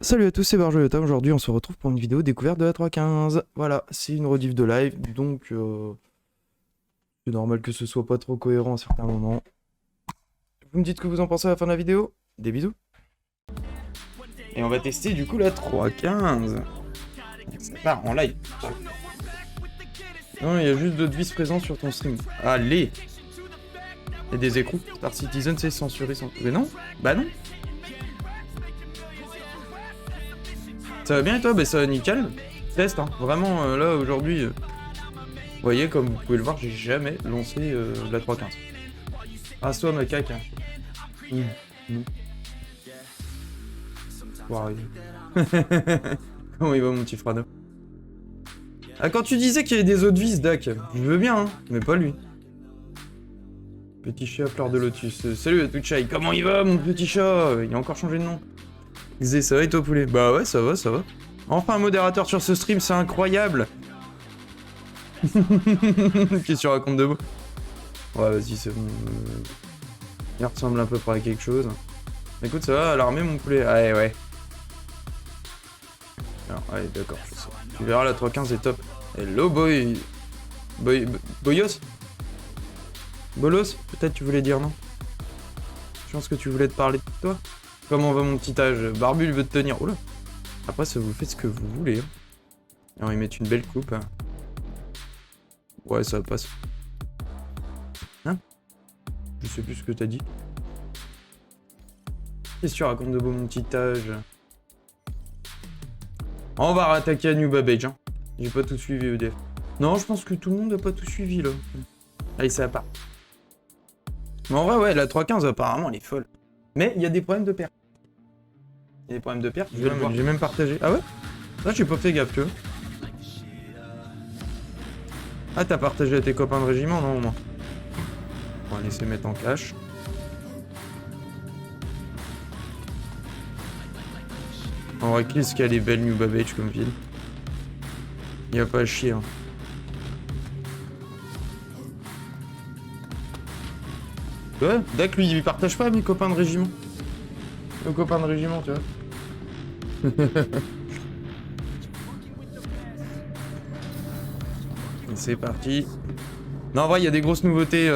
Salut à tous, c'est Barjoyota. Aujourd'hui, on se retrouve pour une vidéo découverte de la 3.15. Voilà, c'est une rediff de live, donc c'est normal que ce soit pas trop cohérent à certains moments. Vous me dites ce que vous en pensez à la fin de la vidéo. Des bisous. Et on va tester du coup la 3.15. Ça part en live. Non, il y a juste d'autres vis présents sur ton stream. Allez. Il y a des écrous. Star Citizen, c'est censuré sans... Mais non. Bah non. Ça va bien et toi? Bah ça va nickel. Test, hein. Vraiment, là, aujourd'hui... vous voyez, comme vous pouvez le voir, j'ai jamais lancé la 3.15. Rase-toi, macaque. Wow. Comment il va, mon petit Frano? Ah, quand tu disais qu'il y avait des autres vis, Dak, je veux bien, hein, mais pas lui. Petit chat fleur de lotus. Salut à Touchai, comment il va, mon petit chat? Il a encore changé de nom. Xé, ça va et toi, poulet? Bah ouais, ça va, ça va. Enfin un modérateur sur ce stream, c'est incroyable. Qu'est-ce que tu racontes de beau? Ouais, vas-y, c'est bon. Il ressemble à peu près à quelque chose. Écoute, ça va à l'armée, mon poulet? Ouais, ouais. Alors, allez, d'accord, je sais. Tu verras, la 3.15 est top. Hello, boy. Boyos? Bolos? Peut-être tu voulais dire non? Je pense que tu voulais te parler de toi. Comment va mon petit âge? Barbu, il veut te tenir. Oula. Après, ça vous fait ce que vous voulez. Hein. Et on va y mettre une belle coupe. Hein. Ouais, ça passe. Hein? Je sais plus ce que t'as dit. Qu'est-ce que tu racontes de beau, mon petit âge? On va rattaquer à New Babbage. Hein. J'ai pas tout suivi, EDF. Non, je pense que tout le monde a pas tout suivi, là. Allez, ça part. Mais en vrai, ouais, la 3.15, apparemment, elle est folle. Mais il y a des problèmes de perte. Il y a des problèmes de perte, j'ai même partagé. Ah ouais? Là, j'ai pas fait gaffe, tu vois. Ah, t'as partagé à tes copains de régiment, non, au moins? On va laisser mettre en cache. En vrai, qu'est-ce qu'elle est belle, New Babbage, comme ville. Il y a pas à chier, hein. Ouais, Dak, lui, il partage pas à mes copains de régiment. Nos copains de régiment, tu vois. C'est parti. Non, en vrai, il y a des grosses nouveautés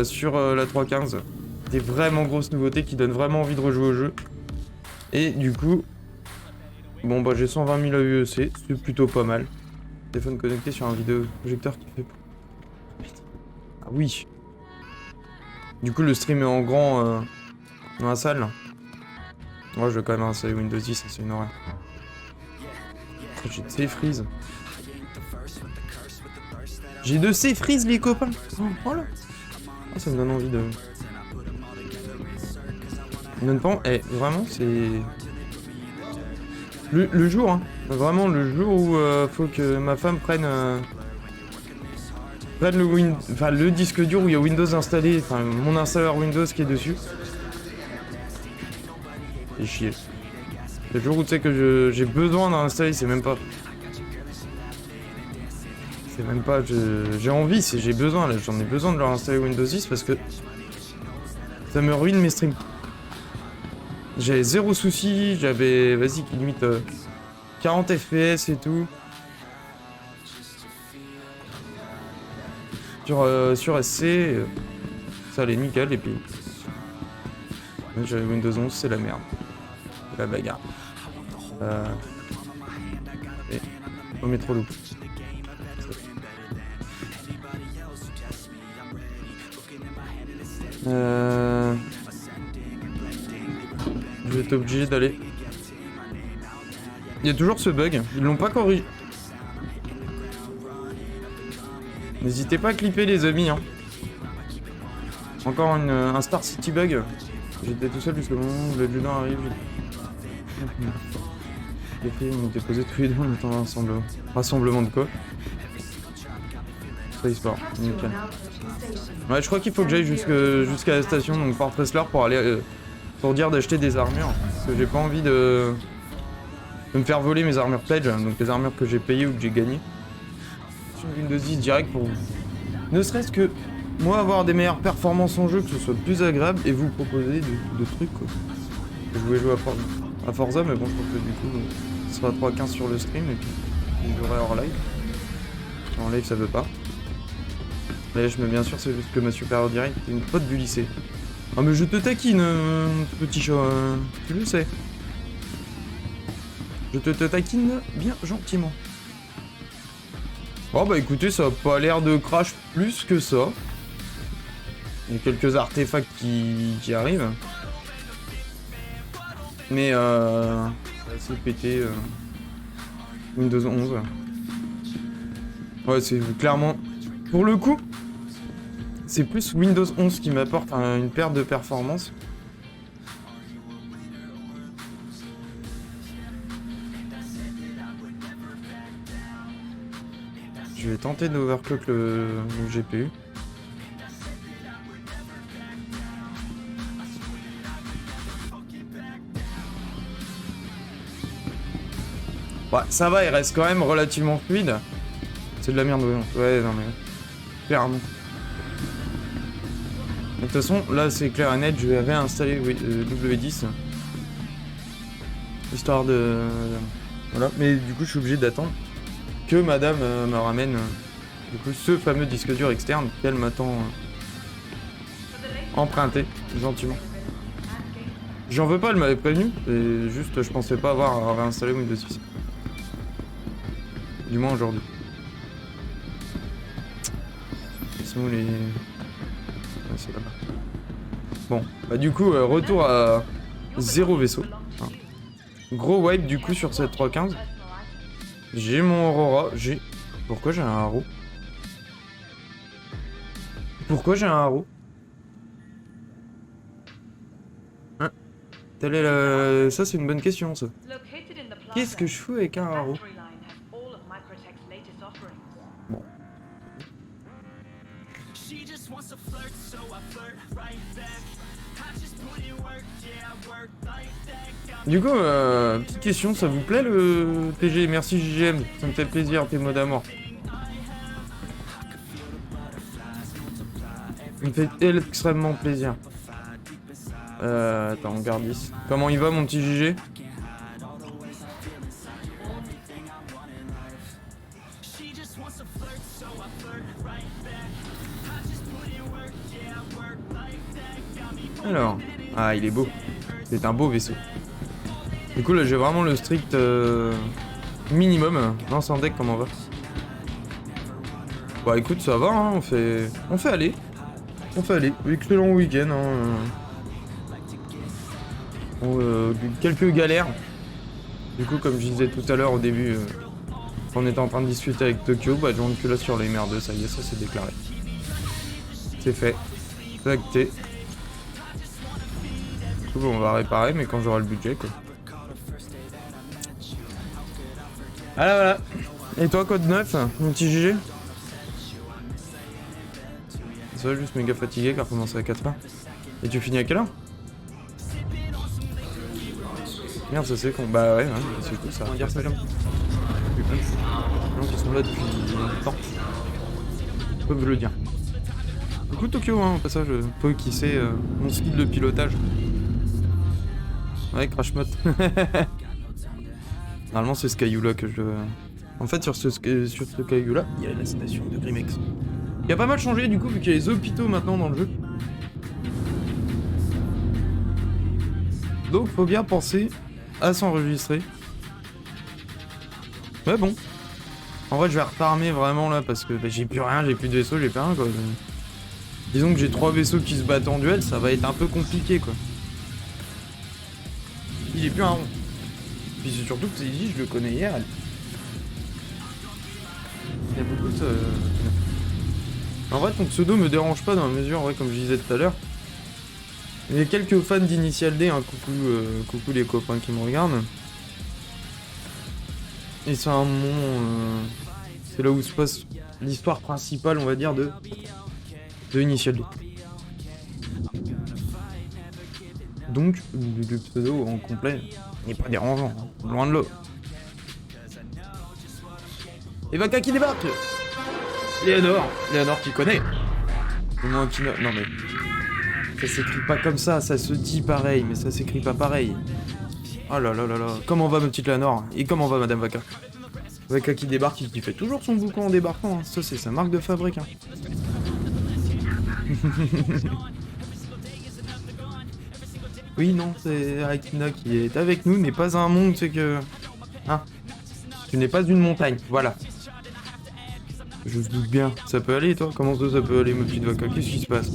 sur la 3.15. Des vraiment grosses nouveautés qui donnent vraiment envie de rejouer au jeu. Et du coup... Bon, bah j'ai 120 000 AUEC, c'est plutôt pas mal. Téléphone connecté sur un vidéoprojecteur qui fait... Ah oui. Du coup, le stream est en grand dans la salle. Moi, je vais quand même installer Windows 10, c'est une horreur. J'ai de ces frises. J'ai de ces frises, les copains. Oh, voilà. Oh, ça me donne envie de... Même pas... Eh, vraiment, c'est... Le jour, hein. Vraiment, le jour où faut que ma femme prenne le disque dur où il y a Windows installé, enfin, mon installeur Windows qui est dessus. C'est chier. Le jour où tu sais que j'ai besoin d'en installer, c'est même pas... C'est même pas... J'ai envie, c'est j'ai besoin, là. J'en ai besoin de leur installer Windows 10 parce que... Ça me ruine mes streams. J'avais zéro souci, j'avais... Vas-y, limite... 40 FPS et tout. Sur SC... ça allait nickel, et puis... J'avais Windows 11, c'est la merde. C'est la bagarre. Et... On met trop loup. Je vais être obligé d'aller. Il y a toujours ce bug, ils l'ont pas corrigé. N'hésitez pas à clipper les amis. Hein. Encore un Star City bug. J'étais tout seul jusqu'au moment où l'adjudant arrive. Les filles ont été posés tous les deux en attendant un rassemblement de quoi? Ça e-sport, nickel. Ouais, je crois qu'il faut que j'aille jusqu'à la station, donc Port Pressler, pour aller pour dire d'acheter des armures. Parce que j'ai pas envie de me faire voler mes armures pledge, donc les armures que j'ai payées ou que j'ai gagnées. Une Windows 10 direct pour ne serait-ce que moi avoir des meilleures performances en jeu, que ce soit plus agréable et vous proposer de trucs quoi. Que je voulais jouer à Fortnite. à Forza, mais bon, je pense que du coup, ce sera 3.15 sur le stream et puis j'aurai hors live. En live, ça veut pas. Là, je mets bien sûr, c'est juste que ma supérieure directe est une pote du lycée. Ah, mais je te taquine, petit chat, tu le sais. Je te taquine bien gentiment. Bon, bah écoutez, ça a pas l'air de crash plus que ça. Il y a quelques artefacts qui arrivent. Mais c'est pété Windows 11. Ouais, c'est clairement... Pour le coup, c'est plus Windows 11 qui m'apporte une perte de performance. Je vais tenter d'overclock le GPU. Ouais, ça va, il reste quand même relativement fluide. C'est de la merde, ouais, non mais... Clairement. De toute façon, là c'est clair et net, je vais réinstaller W10. Histoire de... Voilà, mais du coup je suis obligé d'attendre que madame me ramène du coup ce fameux disque dur externe qu'elle m'attend emprunté, gentiment. J'en veux pas, elle m'avait prévenu, et juste je pensais pas avoir à réinstaller Windows 10. Du moins aujourd'hui. Sinon les... Ouais, c'est là-bas. Bon, bah du coup, retour à 0 vaisseau. Enfin, gros wipe du coup sur cette 3.15. J'ai mon Aurora, j'ai... Pourquoi j'ai un haro? Pourquoi j'ai un haro? Hein? Telle est la... Ça c'est une bonne question ça. Qu'est-ce que je fous avec un haro? Bon. Du coup, petite question, ça vous plaît le TG? Merci JGM, ça me fait plaisir tes mots d'amour. Ça me fait extrêmement plaisir. Attends, on regarde ici. Comment il va mon petit JG? Alors, ah il est beau. C'est un beau vaisseau. Du coup là j'ai vraiment le strict minimum. Lance en deck, comment on va? Bah écoute, ça va, hein, on fait aller. On fait aller. Excellent week-end. Quelques galères. Du coup, comme je disais tout à l'heure au début, on était en train de discuter avec Tokyo, bah donc là sur les mers 2, ça y est, ça s'est déclaré. C'est fait. C'est acté. Du coup, on va réparer, mais quand j'aurai le budget, quoi. Voilà, voilà. Et toi, code 9, mon petit GG? Ça va, juste méga fatigué car commence à 4h. Et tu finis à quelle heure? Merde, ça c'est con. Bah ouais, c'est cool ça. Dire ça comme. Il y a plein de gens qui sont là depuis longtemps. Ils peuvent le dire. Du coup, Tokyo, hein, au passage, toi qui sais mon skill de pilotage. Ouais, crash mode. Normalement, c'est ce caillou-là que je... En fait, sur ce caillou-là, il y a la station de Grimex. Il a pas mal changé, du coup, vu qu'il y a les hôpitaux maintenant dans le jeu. Donc, faut bien penser à s'enregistrer. Mais bon. En vrai, je vais refarmer vraiment, là, parce que bah, j'ai plus rien, j'ai plus de vaisseaux, j'ai plus rien, quoi. Disons que j'ai 3 vaisseaux qui se battent en duel, ça va être un peu compliqué, quoi. Il est plus un rond. Puis c'est surtout que Seiji, je le connais hier. Il y a beaucoup de... En vrai, ton pseudo me dérange pas dans la mesure, ouais, comme je disais tout à l'heure. Il y a quelques fans d'Initial D, hein, coucou les copains qui me regardent. Et c'est un moment... c'est là où se passe l'histoire principale, on va dire, de Initial D. Donc, le pseudo en complet n'est pas dérangeant, hein, loin de là. Et Vaca qui débarque! Léonore qui connaît. Au moins qui... Non mais... Ça s'écrit pas comme ça se dit pareil, mais ça s'écrit pas pareil. Oh là là là là. Comment va ma petite Léonore? Et comment va Madame Vaca? Vaca qui débarque, qui fait toujours son boucan en débarquant. Hein. Ça, c'est sa marque de fabrique. Hein. Oui, non, c'est Akina qui est avec nous, n'est pas un monde, c'est que... Hein? Tu n'es pas une montagne, voilà. Je me doute bien. Ça peut aller, toi? Comment ça peut aller, ma petite Vaca? Qu'est-ce qui se passe?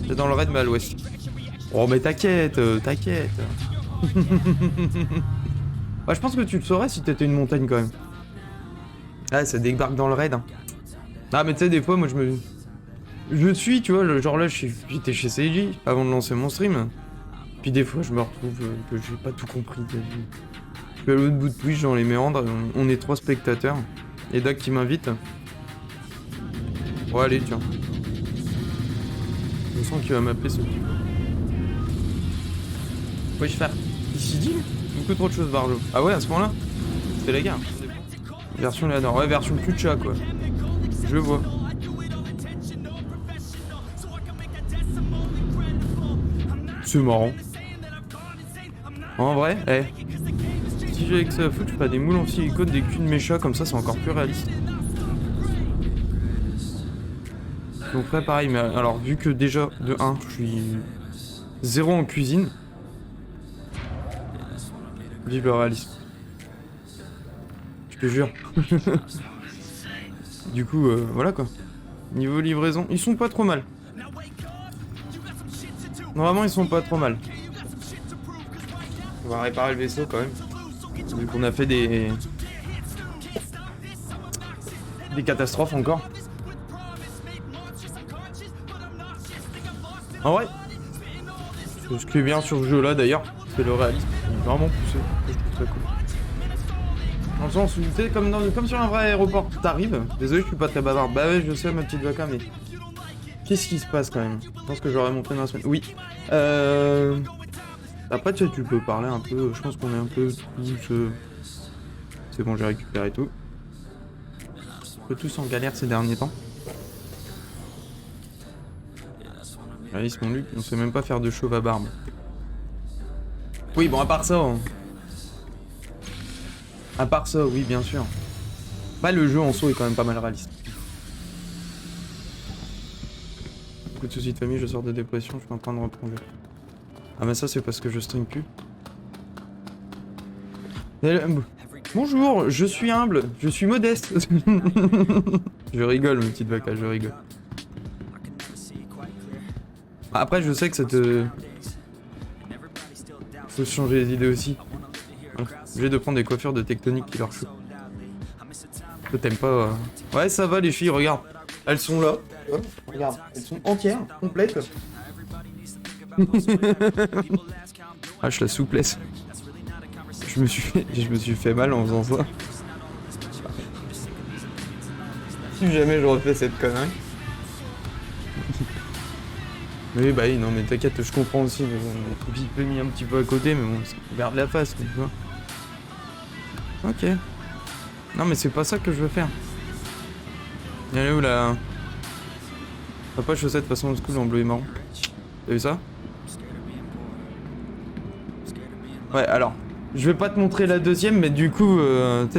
C'est dans le raid, mais à l'ouest. Oh, mais t'inquiète, t'inquiète. Bah, je pense que tu le saurais si t'étais une montagne, quand même. Ah, ça débarque dans le raid. Hein. Ah, mais tu sais, des fois, moi, je suis, tu vois, genre là, j'étais chez Seiji avant de lancer mon stream. Puis des fois, je me retrouve que j'ai pas tout compris. Je suis à l'autre bout de Twitch dans les méandres, on est 3 spectateurs. Et Doc qui m'invite. Ouais, allez, tiens. Je sens qu'il va m'appeler ce petit. Wesh, faire ici dit beaucoup trop de choses, Barjo. Ah ouais, à ce moment-là? C'est la guerre. Version Léonore, ouais, version cul de chat, quoi. Je vois. C'est marrant. En vrai, si j'ai avec ça à foutre, je ferais des moules en silicone, des culs de mes chats, comme ça c'est encore plus réaliste. Donc ouais, pareil, mais alors vu que déjà, de 1, je suis 0 en cuisine. Vive le réalisme. Je te jure. Du coup, voilà quoi. Niveau livraison, ils sont pas trop mal. Normalement, ils sont pas trop mal. On va réparer le vaisseau quand même. Vu qu'on a fait des catastrophes encore. En vrai, ce qui est bien sur ce jeu là d'ailleurs, c'est le réalisme. Il est vraiment poussé. Je trouve ça cool. Dans le sens où, tu sais, comme sur un vrai aéroport, t'arrives. Désolé, je suis pas très bavard. Bah ouais, je sais, ma petite Vaca, mais. Qu'est-ce qui se passe quand même? Je pense que j'aurais montré dans la semaine. Oui. Après, tu sais, tu peux parler un peu. Je pense qu'on est un peu tous. C'est bon, j'ai récupéré tout. Un peu tous en galère ces derniers temps. Alice, mon Luc, on sait même pas faire de chauve à barbe. Oui, bon, à part ça. Hein. À part ça, oui, bien sûr. Bah, le jeu en soi est quand même pas mal réaliste. Beaucoup de soucis de famille, je sors de dépression, je suis en train de reprendre. Ah, mais ça, c'est parce que je stream plus. Bonjour, je suis humble, je suis modeste. Je rigole, ma petite Vaca, je rigole. Après, je sais que ça te... Faut changer les idées aussi. Obligé de prendre des coiffures de tectonique qui leur chauffent. Toi, t'aimes pas... Ouais, ça va, les filles, regarde. Elles sont là. Regarde, elles sont entières, complètes. H la souplesse. Je me suis fait mal en faisant ça. Si jamais je refais cette connerie. Mais bah oui, non mais t'inquiète, je comprends aussi. On vite mis un petit peu à côté, mais bon, c'est vers de la face, tu vois. Ok. Non mais c'est pas ça que je veux faire. Elle est où là? T'as pas chaussette de façon old school en bleu et marron. T'as vu ça? Ouais, alors. Je vais pas te montrer la deuxième, mais du coup,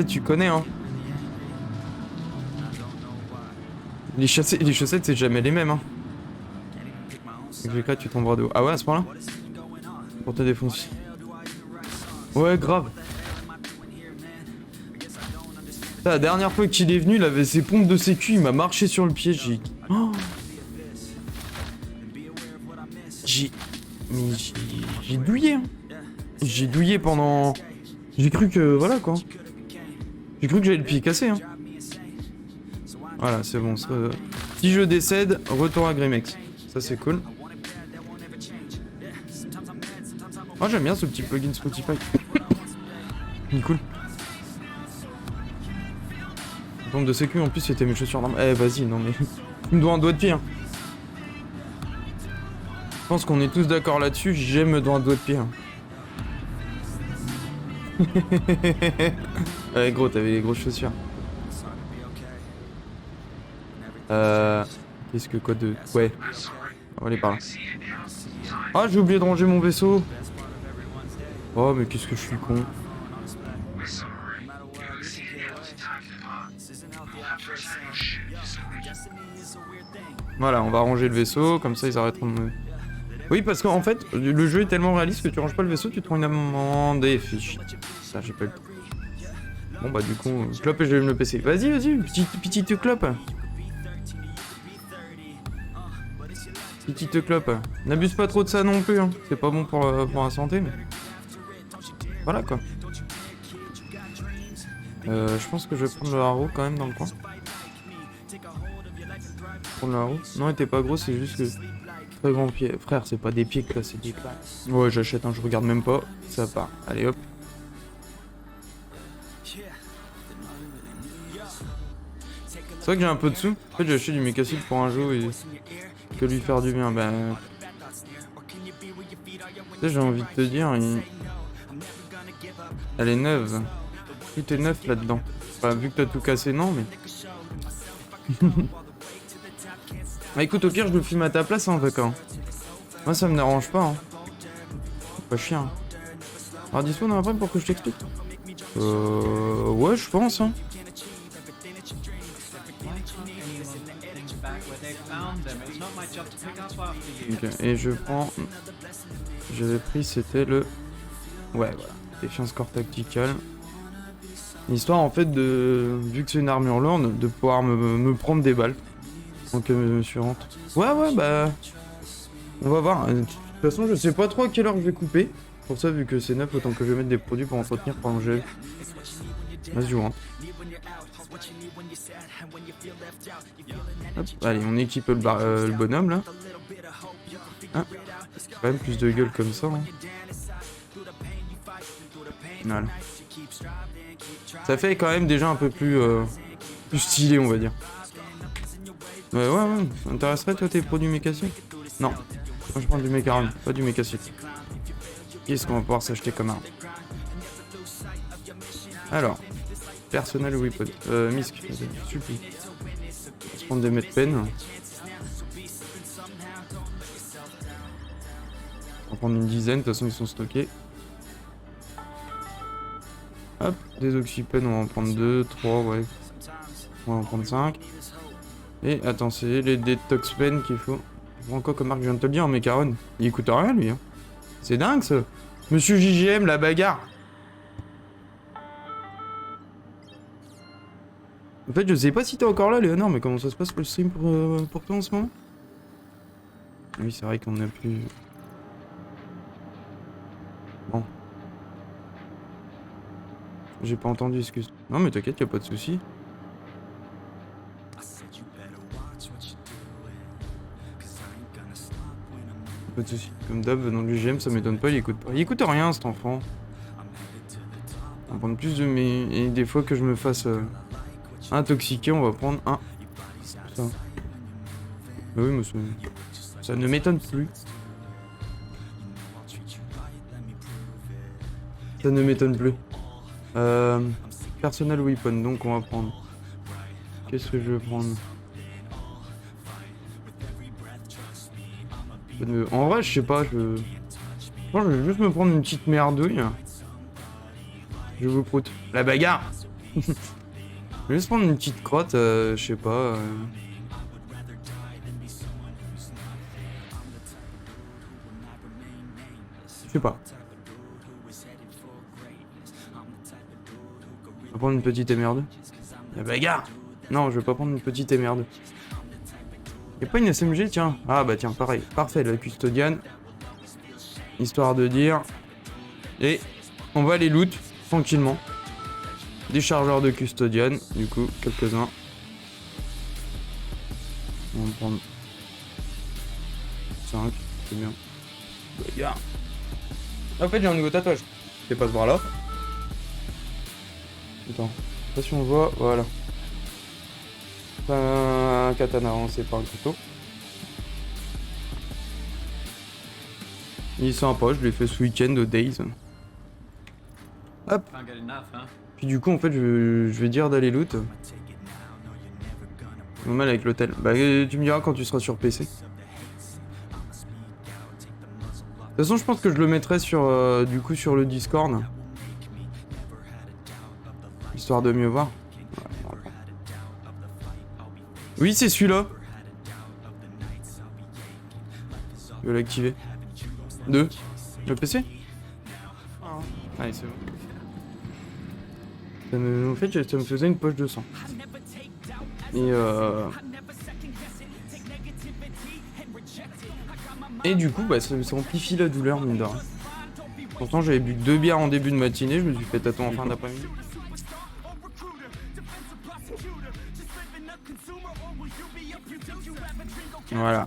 tu connais, hein. Les chaussettes, c'est jamais les mêmes, hein. Là, tu tomberas de haut. Ah ouais, à ce point-là? Pour te défoncer. Ouais, grave. La dernière fois qu'il est venu, il avait ses pompes de sécu, il m'a marché sur le pied, j'ai... Oh. J'ai douillé, hein. J'ai douillé pendant... J'ai cru que... Voilà, quoi. J'ai cru que j'avais le pied cassé, hein. Voilà, c'est bon. Si je décède, retour à Grimex. Ça, c'est cool. Oh, j'aime bien ce petit plugin Spotify. Il est cool. Pompe de sécu, en plus, c'était mes chaussures normales. Eh, vas-y, non, mais... Tu me dois un doigt de pied, hein. Je pense qu'on est tous d'accord là-dessus, j'aime dans un doigt de pied. Hein. Ouais, gros, t'avais les grosses chaussures. Qu'est-ce que quoi de... Ouais. On va aller par là. Ah, j'ai oublié de ranger mon vaisseau. Oh, mais qu'est-ce que je suis con. Voilà, on va ranger le vaisseau, comme ça ils arrêteront de me... Oui, parce qu'en fait, le jeu est tellement réaliste que tu ranges pas le vaisseau, tu te prends une amende et fiche. Ça, j'ai pas eu le temps. Bon, bah du coup, clope et je vais me le PC. Vas-y, vas-y, petite clope. Petite clope. N'abuse pas trop de ça non plus, hein. C'est pas bon pour la santé, mais... Voilà, quoi. Je pense que je vais prendre le haro quand même dans le coin. Prendre le haro. Non, il était pas gros, c'est juste que... Très grand pied. Frère, c'est pas des pieds là, c'est des claques. Ouais, j'achète, hein, je regarde même pas. Ça part. Allez, hop. C'est vrai que j'ai un peu de sous. En fait, j'ai acheté du mécacide pour un jeu et que lui faire du bien. Bah. Tu sais, j'ai envie de te dire, elle est neuve. Tout est neuf là-dedans. Enfin, vu que t'as tout cassé, non, mais. Bah écoute, au pire, je le filme à ta place, hein, d'accord. Moi, ça me dérange pas, hein. Pas chien. Alors, dis-moi dans après pour que je t'explique. Ouais, je pense, hein. Ok, et je prends... J'avais pris, c'était le... Ouais, voilà. Défiance corps tactical. Histoire, en fait, de... Vu que c'est une armure lourde, de pouvoir me prendre des balles. Donc, je me suis rentré. Ouais, bah... On va voir. De toute façon, je sais pas trop à quelle heure je vais couper. Pour ça, vu que c'est neuf, autant que je vais mettre des produits pour entretenir pendant que j'ai... Vas-y, je rentre. Hop, allez, on équipe le bonhomme là. Ah, quand même plus de gueule comme ça. Hein. Voilà. Ça fait quand même déjà un peu plus, plus stylé, on va dire. Ouais, ça t'intéresserait toi tes produits mécassiers? Non. Moi je prends du mécaron, pas du mécassier. Qu'est-ce qu'on va pouvoir s'acheter comme arme? Alors, personnel weapon. Misk, super. On va se prendre des mètres peine. On va prendre une dizaine, de toute façon ils sont stockés. Hop, des oxypen, on va en prendre 2, 3, ouais. On va en prendre 5. Et attends, c'est les detox pen qu'il faut. Je prends quoi comme marque, je viens de te le dire, Mécaron. Il coûte rien lui. Hein. C'est dingue ça. Monsieur JGM, la bagarre. En fait, je sais pas si t'es encore là, Léonore, mais comment ça se passe le stream pour toi en ce moment? Oui, c'est vrai qu'on a plus... Bon. J'ai pas entendu, excuse. Non, mais t'inquiète, y'a pas de soucis. Pas de soucis. Comme d'hab, venant de l'UGM, ça m'étonne pas, il écoute pas. Il écoute rien, cet enfant. On va prendre plus de mes... Et des fois que je me fasse intoxiquer, on va prendre un... Ça. Bah oui, mais ça ne m'étonne plus. Ça ne m'étonne plus. Personnel weapon, donc on va prendre... Qu'est-ce que je vais prendre? En vrai, je sais pas, Moi, je vais juste me prendre une petite merdouille. Je vous proute. La bagarre. Je vais juste prendre une petite crotte, je sais pas. Je sais pas. On va prendre une petite émerde. La bagarre. Non, je vais pas prendre une petite émerde. Y'a pas une SMG, tiens. Ah bah tiens, pareil. Parfait, la custodiane. Histoire de dire. Et on va les loot tranquillement. Des chargeurs de custodiane, du coup, quelques-uns. On va en prendre 5, c'est bien. Bagarre. En fait, j'ai un nouveau tatouage. C'est pas ce bras là. Attends, je sais pas si on voit, voilà. Un katana avancé par le couteau. Il est sympa, je l'ai fait ce week-end au Days. Hop. Puis du coup, en fait, je vais dire d'aller loot. Normal avec l'hôtel. Bah, tu me diras quand tu seras sur PC. toute façon, je pense que je le mettrai sur, du coup, sur le Discord. Histoire de mieux voir. Oui, c'est celui-là. Je vais l'activer. 2. Le PC. Allez, c'est bon. En fait, ça me faisait une poche de sang. Et du coup, bah, ça amplifie la douleur, mine de rien. Pourtant, j'avais bu 2 bières en début de matinée, je me suis fait tatouer en fin d'après-midi. Voilà.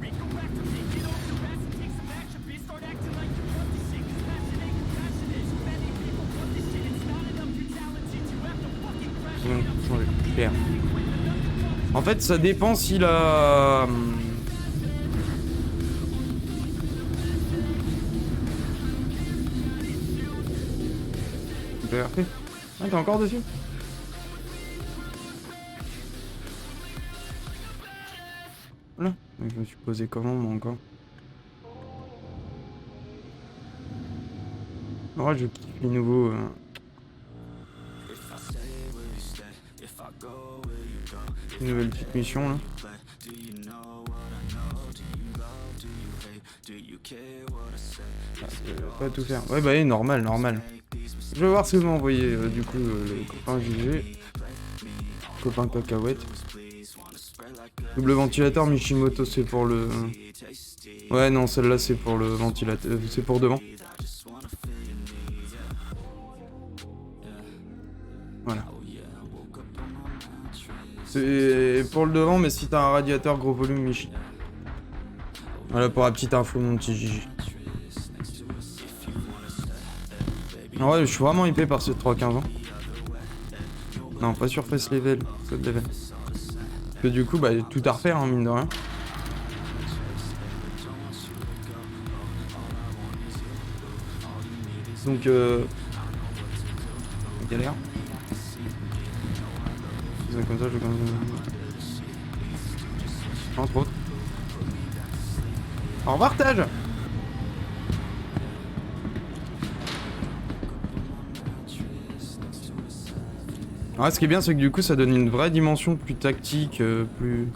Clair. En fait, ça dépend s'il a... Ah, t'es encore dessus? Voilà. Je me suis posé comment, moi, encore? Ouais, je kiffe les nouveaux... Une nouvelle petite mission, là. Pas tout faire. Ouais, bah, normal, normal. Je vais voir ce que m'a envoyé, du coup, le copain GG. Copain cacahuète. Double ventilateur Mishimoto, c'est pour le... Ouais, non, celle-là, c'est pour le ventilateur. C'est pour devant. Voilà. C'est pour le devant, mais si t'as un radiateur gros volume, Michi. Voilà pour la petite info, mon petit Gigi. En vrai, je suis vraiment hypé par ce 315 ans. Non, pas sur face level, ça level. Parce que du coup, bah, tout à refaire, hein, mine de rien. Donc, galère. Comme ça, je comme ça. Entre autres. En partage. Ouais, ce qui est bien, c'est que du coup, ça donne une vraie dimension plus tactique, plus...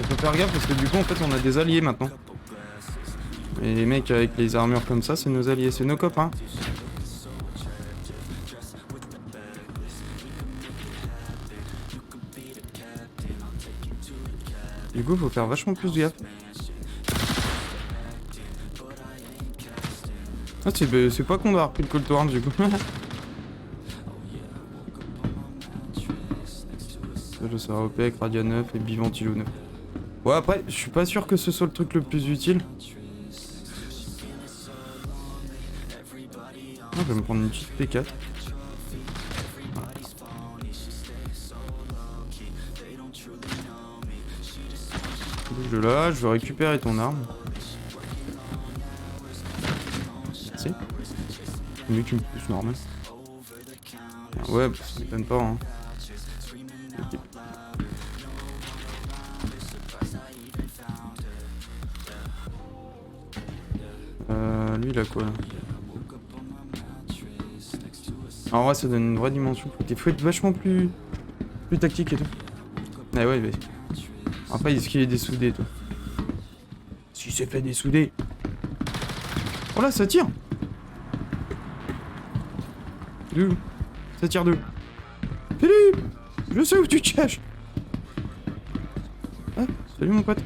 Faut faire gaffe parce que du coup, en fait, on a des alliés maintenant. Et les mecs avec les armures comme ça, c'est nos alliés, c'est nos copains. Du coup, faut faire vachement plus gaffe. Ah, c'est pas con d'avoir pris le Cold War du coup. Je sais, OPEC, Radia 9 et Biventilo 9. Ouais, après, je suis pas sûr que ce soit le truc le plus utile. Ah, je vais me prendre une petite P4. Bouge de là, je veux récupérer ton arme. Merci. C'est mieux que tu me pousses normal. Ouais, ça m'étonne pas, hein. Okay. Lui il a quoi là? En vrai, ça donne une vraie dimension. Faut être vachement plus tactique et tout. Ah ouais, vas-y. Après, est-ce qu'il est dessoudé, toi? Si c'est fait dessouder. Oh là, ça tire. D'où? Ça tire d'où? Philippe! Je sais où tu te caches. Ah, salut mon pote.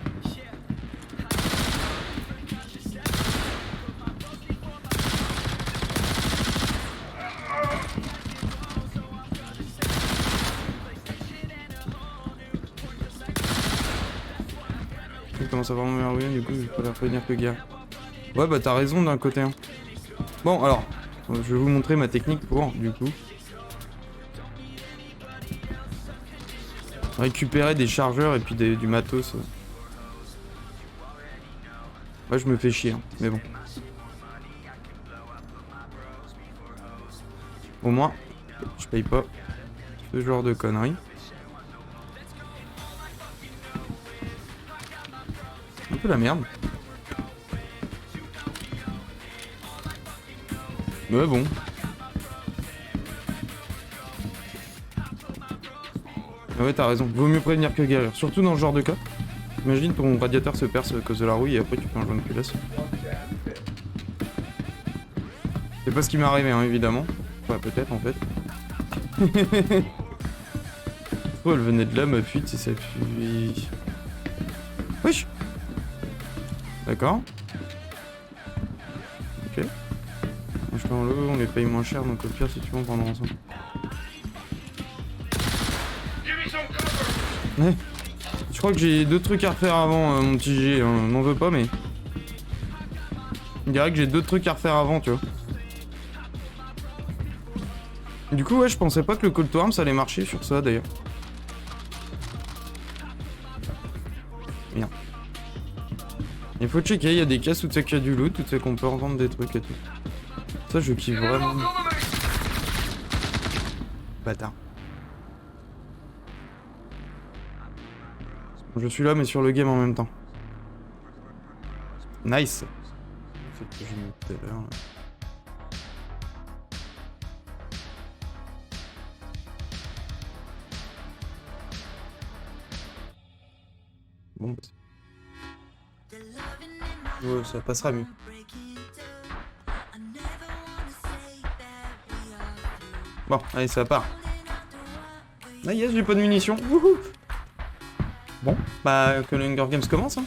Il commence à vraiment m'énerver, du coup je préfère prévenir que guerre. Ouais bah t'as raison d'un côté. Hein. Bon alors, je vais vous montrer ma technique pour, du coup, récupérer des chargeurs et puis du matos. Ouais je me fais chier, hein, mais bon. Au moins, je paye pas. ce genre de conneries. Un peu la merde. Mais bon. Ah ouais, t'as raison. Vaut mieux prévenir que guérir. Surtout dans ce genre de cas. Imagine ton radiateur se perce à cause de la rouille et après tu fais un joint de culasse. C'est pas ce qui m'est arrivé, hein, évidemment. Enfin, peut-être en fait. Oh, elle venait de là, ma fuite, c'est ça fuit. Wesh. D'accord. Ok. Je fais en lot, on les paye moins cher, donc au pire, si tu veux, on prendra ensemble. Ouais. Je crois que j'ai deux trucs à refaire avant, mon petit G. Hein. M'en veux pas, mais. Je dirais que j'ai deux trucs à refaire avant, tu vois. Du coup, ouais, je pensais pas que le Call to Arms allait marcher sur ça, d'ailleurs. Merde. Il faut checker, il y a des caisses où tu sais qu'il y a du loot, où tu sais qu'on peut revendre des trucs et tout. Ça, je kiffe vraiment. Bâtard. Je suis là, mais sur le game en même temps. Nice. C'est ce que j'ai mis tout à l'heure. Bon, bah. Ouais, ça passera mieux. Bon, allez, ça part. Ah yes, j'ai pas de munitions. Wouhou. Bon, bah que le Hunger Games commence, hein.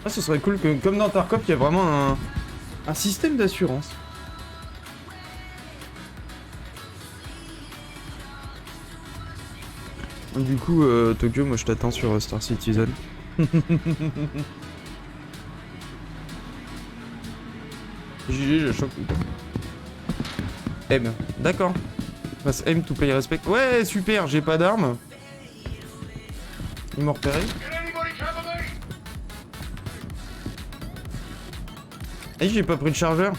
Ah, ce serait cool que, comme dans Tarkov, il y a vraiment un système d'assurance. Du coup, Tokyo, moi je t'attends sur Star Citizen. GG, je choque. M, d'accord. Passe M to pay respect. Ouais, super, j'ai pas d'armes. Ils m'ont repéré. Et j'ai pas pris de chargeur.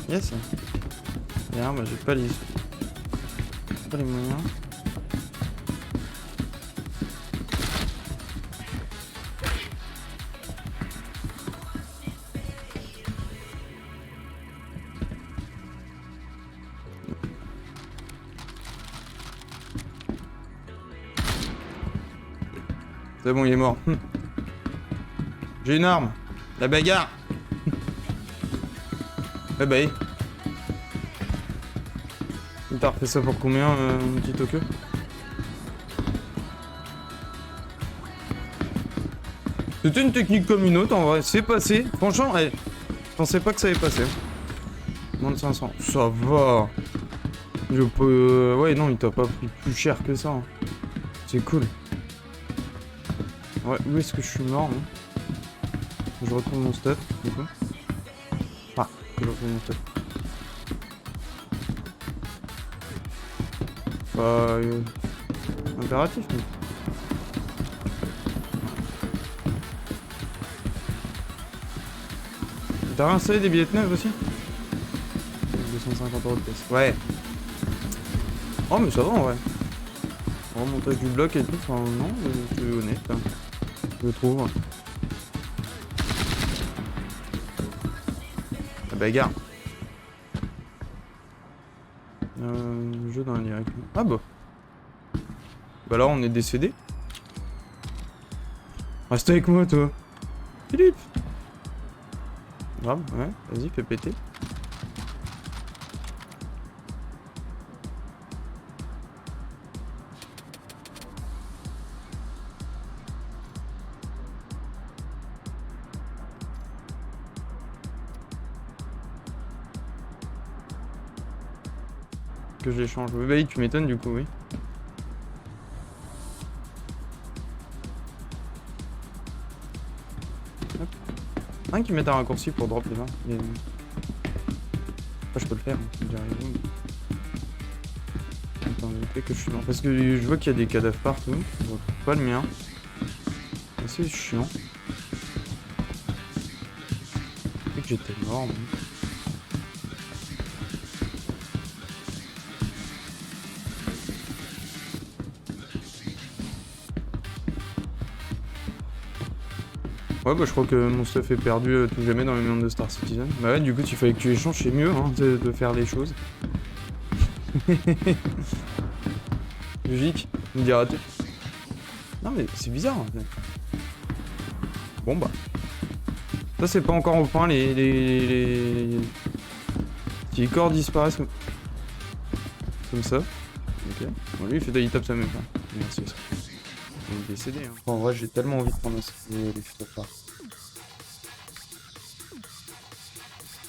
Yes. Bien, bah j'ai pas les moyens. C'est bon, il est mort. J'ai une arme. La bagarre. Bye bye. T'as refait ça pour combien, mon petit Tokyo? C'était une technique comme une autre, en vrai. C'est passé. Franchement, je pensais pas que ça allait passer. Moins de 500. Ça va. Je peux... ouais, non, il t'a pas pris plus cher que ça. Hein. C'est cool. Ouais, où est-ce que je suis mort, hein? Je retrouve mon stuff, du coup. Ah, je retrouve mon stuff. Bah... impératif, mais... T'as réinstallé des billets neufs aussi? 250 € de pièce. Ouais. Oh, mais ça va, en vrai. Remontage du bloc et tout, enfin, non, je suis honnête, hein. Je trouve. La bagarre. Jeu dans la direction. Ah bah. Bah là on est décédé. Reste avec moi toi. Philippe. Grave, ouais, vas-y, fais péter. Que je l'échange. Oui, bah oui, tu m'étonnes du coup, oui. Hop. Un qui met un raccourci pour drop les 20. Mais... Enfin, je peux le faire, hein, j'arrive. Attends, peut-être que je suis mort. Parce que je vois qu'il y a des cadavres partout. Je vois pas le mien. C'est chiant. Je sais que j'étais mort. Mais... Ouais, bah je crois que mon stuff est perdu tout jamais dans les mondes de Star Citizen. Bah ouais, du coup, il fallait que tu échanges, c'est mieux hein, de faire les choses. Logique, me dira-t-il. Non mais c'est bizarre en fait. Bon bah. Ça c'est pas encore au point, les corps disparaissent comme ça. Ok. Bon lui il fait il tape ça même pas. Merci ça. Il est décédé hein. En vrai j'ai tellement envie de prendre les photos.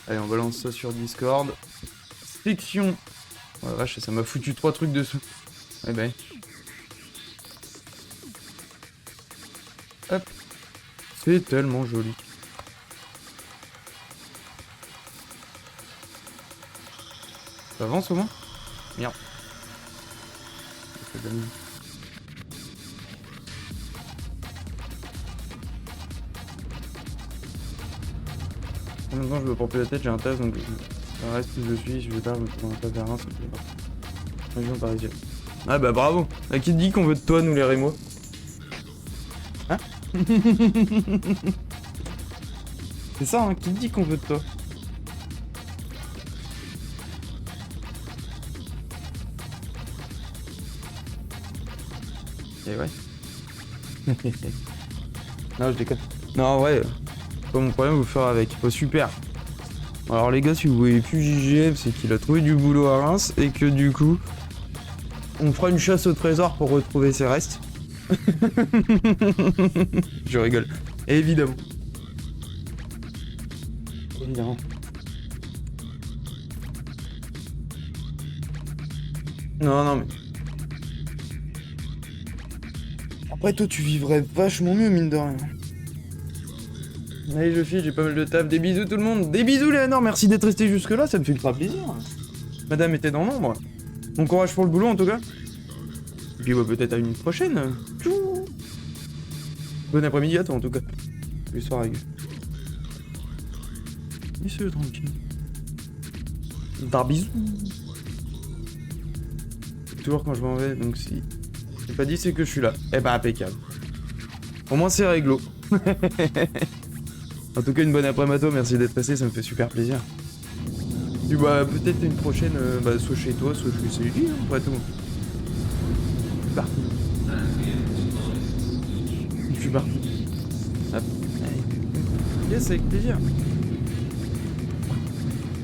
Allez on balance ça sur Discord. Section. Oh la vache ça m'a foutu 3 trucs dessous. Eh ben. Hop. C'est tellement joli. Ça avance au moins? Merde. En même temps je me prends plus la tête, j'ai un tas donc ça reste où je suis, si je veux pas, je me prends pas vers un, ça me fait pas. Région parisienne. Ah bah bravo. À qui te dit qu'on veut de toi nous les Rémois? Hein? C'est ça hein, qui te dit qu'on veut de toi? Et ouais. Non je déconne. Non ouais, pas mon problème, vous faire avec. Oh super. Alors les gars, si vous voyez plus JGF, c'est qu'il a trouvé du boulot à Reims et que du coup, on fera une chasse au trésor pour retrouver ses restes. Je rigole. Évidemment. Évidemment. Non, non, mais... Après, toi, tu vivrais vachement mieux, mine de rien. Allez, je file, j'ai pas mal de taf. Des bisous, tout le monde. Des bisous, Léonore. Merci d'être resté jusque-là, ça me fait ultra plaisir. Madame était dans l'ombre. Bon courage pour le boulot, en tout cas. Et puis, ouais, peut-être à une prochaine. Tchou. Bon après-midi à toi, en tout cas. Le soir avec. Monsieur, tranquille. Dar bisous. Toujours quand je m'en vais, donc si... J'ai pas dit, c'est que je suis là. Eh bah, impeccable. Au moins, c'est réglo. En tout cas, une bonne après-midi, merci d'être passé, ça me fait super plaisir. Et bah, peut-être une prochaine, soit chez toi, soit chez lui, hein, après tout. Je suis parti. Je suis parti. Hop. Yes, avec plaisir.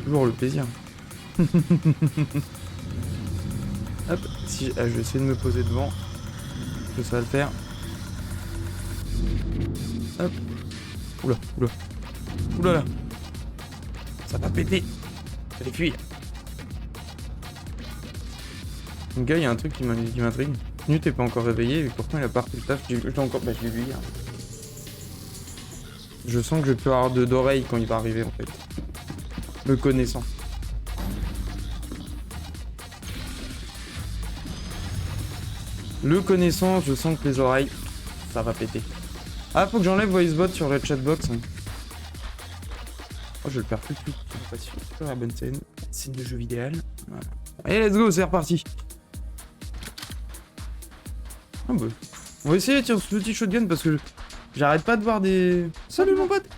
Toujours le plaisir. Hop, si je vais essayer de me poser devant. Que ça va le faire. Hop. Oula, oula. Oula là. Ça va péter. Allez, fuir. Donc gars, il y a un truc qui m'intrigue. Newt est pas encore réveillé, mais pourtant il a pas repris le taf. Je l'ai encore... Bah, je l'ai vu hier. Je sens que je peux avoir d'oreilles quand il va arriver, en fait. Me connaissant. Le connaissant, je sens que les oreilles, ça va péter. Ah, faut que j'enlève VoiceBot sur le chatbox. Hein. Oh, je le perds tout de suite. Pas sûr. C'est la bonne scène. Scène de jeu idéal. Voilà. Allez, let's go, c'est reparti. Ah bah. On va essayer de tirer ce petit shotgun parce que j'arrête pas de voir des... Salut mon pote.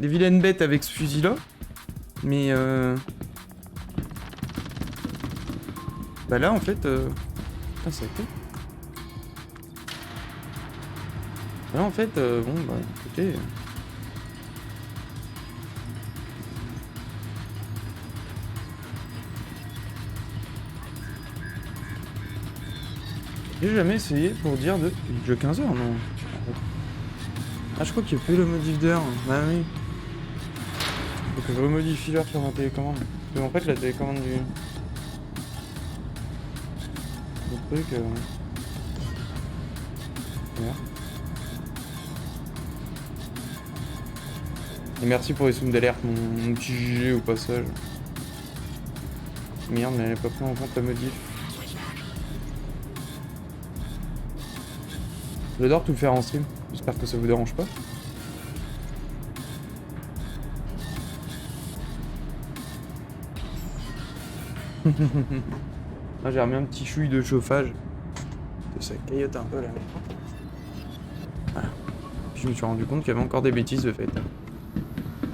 Des vilaines bêtes avec ce fusil là. Mais bah là en fait... Putain, ça a été. Là en fait, bon bah écoutez... J'ai jamais essayé pour dire de... Il est déjà 15h, non? Ah, je crois qu'il n'y a plus le modif d'heure. Bah oui. Faut que je remodifie l'heure sur ma télécommande. Mais en fait, la télécommande du... Le truc... Voilà. Et merci pour les sons d'alerte, mon petit GG au passage. Merde, mais elle n'est pas pris en compte la modif. J'adore tout faire en stream. J'espère que ça vous dérange pas. Ah, j'ai remis un petit chouille de chauffage. Ça caillote un peu là. Voilà. Puis je me suis rendu compte qu'il y avait encore des bêtises de fait.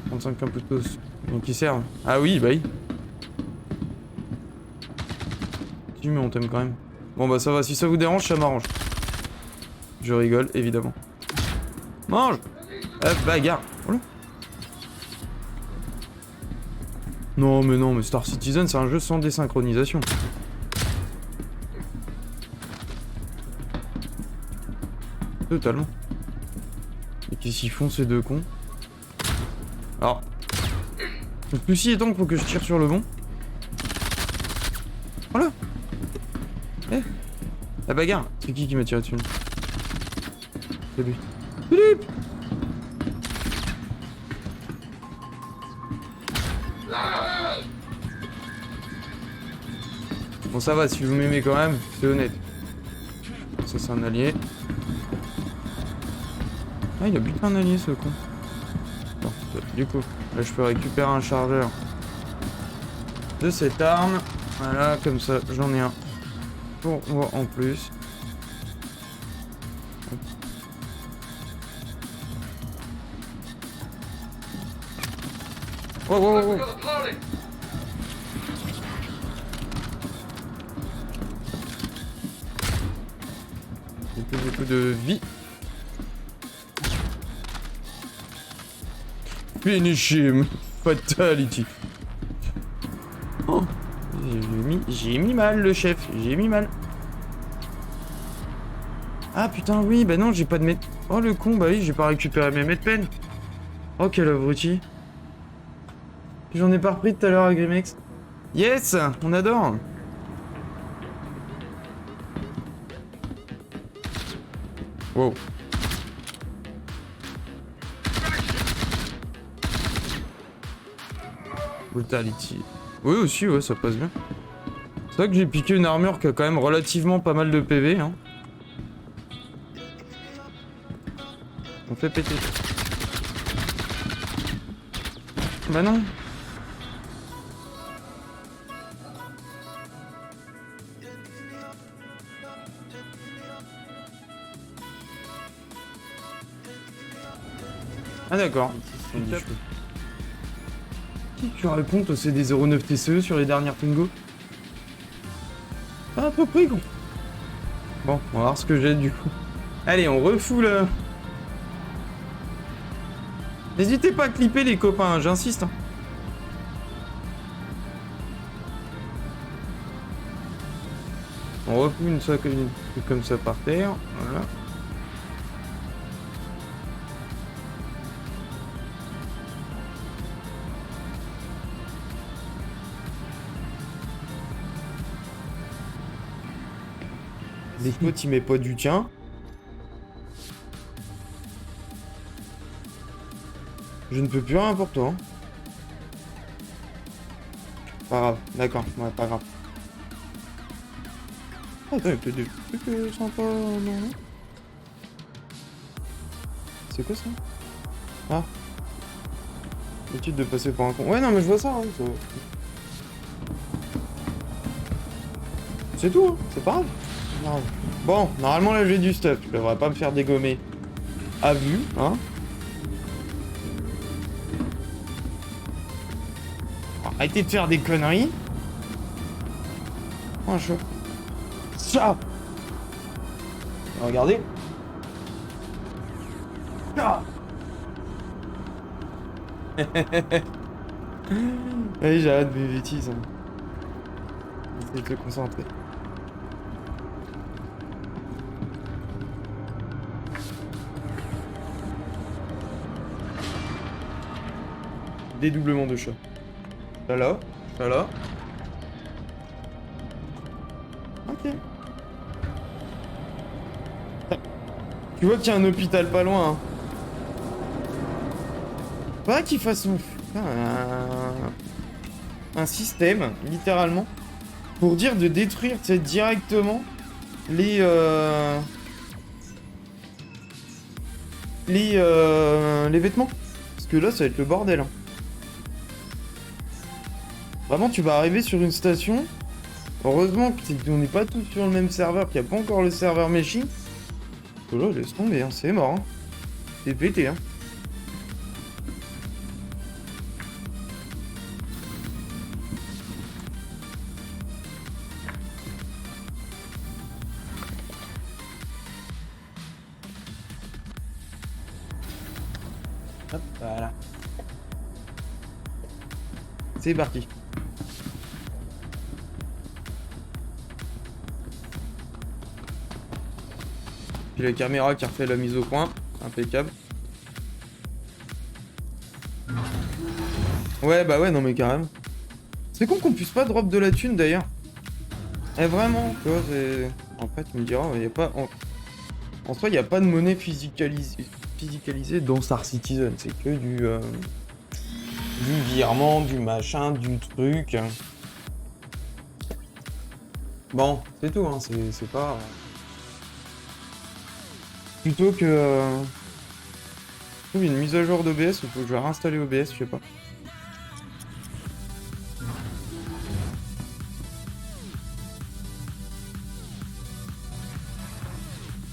35 camputos. Donc qui servent. Ah oui, bah oui. Si, mais on t'aime quand même. Bon bah ça va, si ça vous dérange, ça m'arrange. Je rigole, évidemment. Mange! Hop, bagarre. Voilà. Non, mais Star Citizen, c'est un jeu sans désynchronisation. Totalement. Et qu'est-ce qu'ils font, ces deux cons? Alors. Le souci étant qu'il faut que je tire sur le bon. Voilà. Eh. La bagarre. C'est qui m'a tiré dessus? C'est lui. Philippe! Bon ça va, si vous m'aimez quand même, c'est honnête. Ça c'est un allié. Ah il a buté un allié ce con. Bon, du coup, là je peux récupérer un chargeur de cette arme. Voilà, comme ça j'en ai un pour moi en plus. Oh, oh, oh, oh. Beaucoup de vie. Finish him. Fatality. Oh. J'ai mis mal le chef. J'ai mis mal. Ah putain oui, bah non j'ai pas de mètre. Oh le con, bah oui j'ai pas récupéré mes mètres peine. Oh quel abruti. J'en ai pas repris tout à l'heure à Grimex. Yes, on adore. Wow. Brutality. Oui aussi, ouais, ça passe bien. C'est vrai que j'ai piqué une armure qui a quand même relativement pas mal de PV, hein. On fait péter. Bah non. Ah d'accord. Qui tu racontes au CD 09 TCE sur les dernières Pingo? Pas à peu près con. Bon, on va voir ce que j'ai du coup. Allez, on refoule. N'hésitez pas à clipper les copains, j'insiste. Hein. On refoule une truc comme ça par terre. Voilà. Les potes, il met pas du tien. Je ne peux plus rien pour toi. Hein. Pas grave, d'accord, ouais, pas grave. Ah, attends, il y a peut-être des trucs sympas, non? C'est quoi ça? Ah. L'habitude de passer pour un con. Ouais, non, mais je vois ça, hein. C'est tout, hein. C'est pas grave. Non. Bon, normalement là j'ai du stuff, je devrais pas me faire dégommer à vue, hein. Arrêtez de faire des conneries. Oh, chaud. Ça. Regardez. Ah. Allez, j'arrête mes bêtises. Hein. Essaye de te concentrer. Dédoublement de chat. Là. Ok. Tu vois qu'il y a un hôpital pas loin. Hein. Pas qu'il fasse un système, littéralement. pour dire de détruire directement les vêtements. Parce que là, ça va être le bordel. Hein. Vraiment, tu vas arriver sur une station. Heureusement qu'on n'est pas tous sur le même serveur, qu'il n'y a pas encore le serveur Meshi. Oh là, laisse tomber, hein, c'est mort. Hein. C'est pété, hein. Hop, voilà. C'est parti. Puis la caméra qui refait la mise au point. Impeccable. Ouais, bah ouais, non mais carrément. C'est con qu'on puisse pas drop de la thune d'ailleurs. Eh vraiment, tu vois, c'est... En fait, tu me diras, il y a pas... En soi, il n'y a pas de monnaie physicalisée dans Star Citizen. C'est que du virement, du machin, du truc. Bon, c'est tout, hein. C'est pas... Plutôt que... Je trouve une mise à jour d'OBS, il faut que je vais réinstaller OBS, je sais pas.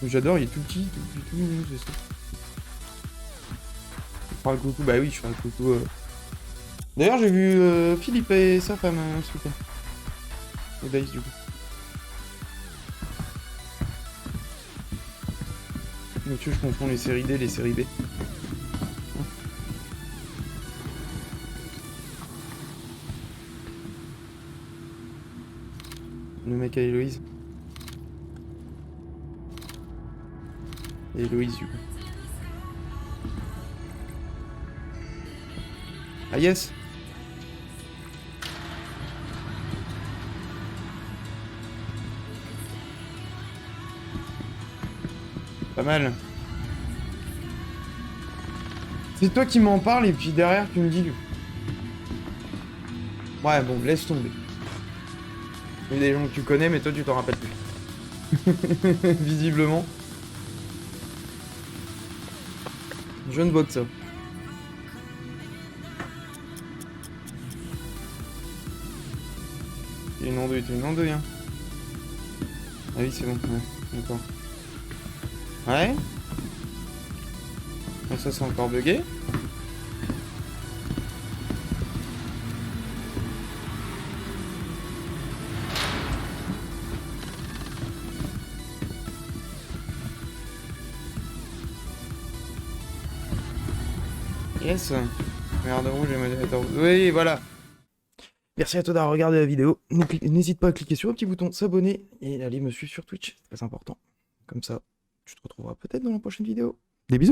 J'adore, il est tout petit, tout mignon, c'est ça. Je ferai un coucou, bah oui, je ferai un coucou. D'ailleurs, j'ai vu Philippe et sa femme ce week-end. Au Dice, du coup. Monsieur, je confonds les séries D et les séries B. Le mec à Héloïse. Et Héloïse, du coup. Ah yes! Pas mal. C'est toi qui m'en parles et puis derrière tu me dis... Ouais bon, laisse tomber. Il y a des gens que tu connais mais toi tu t'en rappelles plus. Visiblement. Je ne vois que ça. T'es une andouille, hein. Ah oui, c'est bon, ouais, d'accord. Ouais. Donc ça, c'est encore bugué. Yes. Merde rouge et modérateur. Oui, voilà. Merci à toi d'avoir regardé la vidéo. N'hésite pas à cliquer sur le petit bouton s'abonner et aller me suivre sur Twitch. C'est très important. Comme ça, tu te retrouveras peut-être dans la prochaine vidéo. Des bisous!